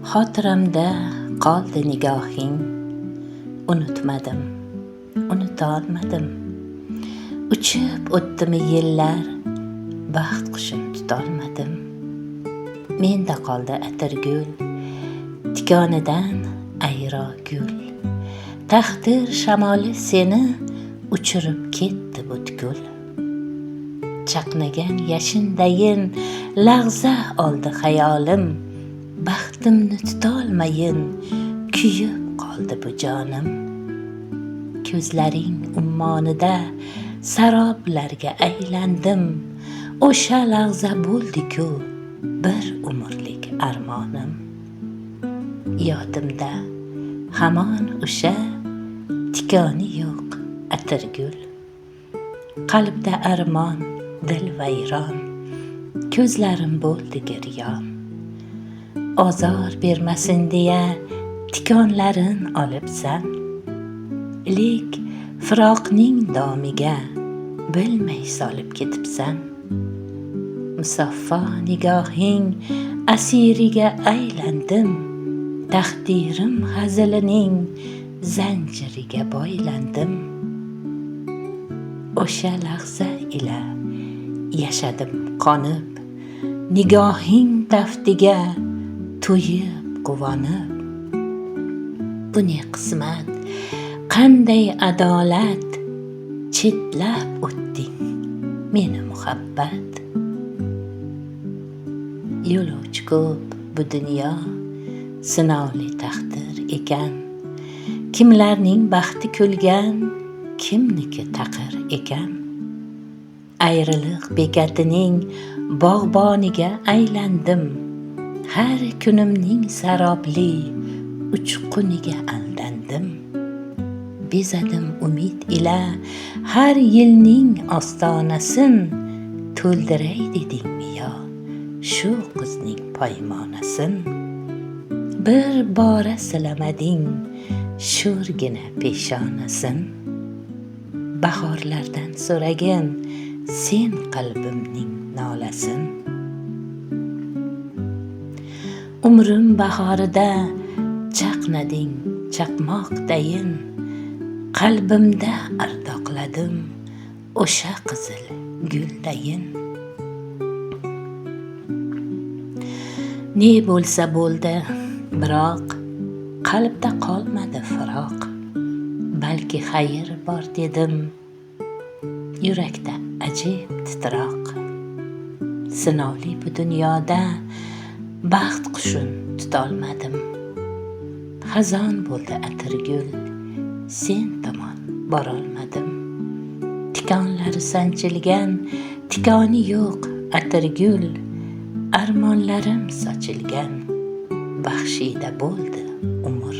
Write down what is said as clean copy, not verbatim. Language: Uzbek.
Xotiramda qoldi nigohing, unutmadim, unutolmadim. Uchib o'tdimi yillar, baxt qushim tutolmadim. Menda qoldi atirgul, tikonidan ayro gul. Taqdir shamoli seni uchirib ketdi butkul. Chaqnagan yashindayin lahza oldi xayolim. Baxtimni tutolmayin, kuyib qoldi bu jonim. Ko'zlaring ummonida saroblarga aylandim. O'sha lahza bo'ldi-ku bir umrlik armonim. Yodimda hamon o'sha tikoni yo'q atirgul. Qalbda armon, dil vayron, ko'zlarim bo'ldi giryon. Ozor bermasin deya tikonlarin olibsan. Lek firoqning domiga bilmay solib ketibsan. Musaffo nigohing asiriga aylandim. Taqdirim hazilining zanjiriga boylandim. O'sha lahza ila yashadim qonib. Nigohing taftiga to'yib quvonib. Bu ne qismat, qanday adolat, chetlab o'tding meni muhabbat. Yo'lovchi ko'p bu dunyo, sinovli taqdir ekan. Kimlarning baxti kulgan, kimniki taqir ekan. Ayriliq bekatining bog'boniga aylandim. Har kunimning sarobli uchquniga aldandim. Bezadim umid ila har yilning ostonasin. To'ldiray dedingmi yo shu qizning poymonasin. Bir bora silamading sho'rgina peshonasin. Bahorlardan so'ragin sen qalbimning nolasin. Umrim bahorida chaqnading chaqmoqdayin. Qalbimda ardoqladim o'sha qizil guldayin. Ne bo'lsa bo'ldi, biroq qalbda qolmadi firoq. Balki xayr bor dedim, yurakda ajib titroq. Sinovli bu dunyoda baxt qushim tutolmadim. Xazon bo'ldi atirgul, sen tomon borolmadim. Tikonlari sanchilgan, tikoni yo'q atirgul. Armonlarim sochilgan, baxshida bo'ldi umr.